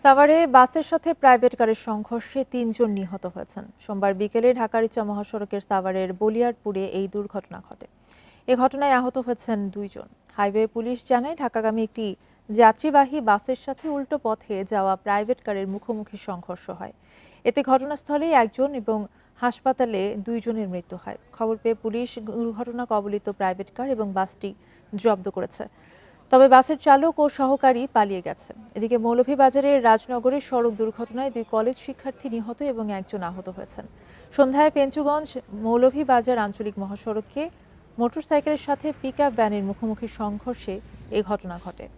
সাভারে বাসের সাথে প্রাইভেট কারের সংঘর্ষে ৩ জন নিহত হয়েছেন। সোমবার বিকেলে ঢাকা-রিচা মহাসড়কের সাভারের বলিয়ারপুরে এই দুর্ঘটনা ঘটে। এ ঘটনায় আহত হয়েছেন ২ জন। হাইওয়ে পুলিশ জানায়, ঢাকাগামী একটি যাত্রীবাহী বাসের সাথে উল্টো পথে যাওয়া প্রাইভেট কারের মুখোমুখি সংঘর্ষ হয়। এতে ঘটনাস্থলেই একজন এবং হাসপাতালে ২ জনের মৃত্যু হয়। খবর পেয়ে পুলিশ দুর্ঘটনা কবলিত প্রাইভেট কার এবং বাসটি জব্দ করেছে। তবে বাসের চালক ও সহকারী পালিয়ে গেছে। এদিকে মৌলভীবাজারের রাজনগরের সড়ক দুর্ঘটনায় ২ কলেজ শিক্ষার্থী নিহত এবং একজন আহত হয়েছেন। সন্ধ্যায় পেঞ্চুগঞ্জ মৌলভীবাজার আঞ্চলিক মহাসড়কে মোটরসাইকেলের সাথে পিকআপ ভ্যানের মুখোমুখি সংঘর্ষে এ ঘটনা ঘটে।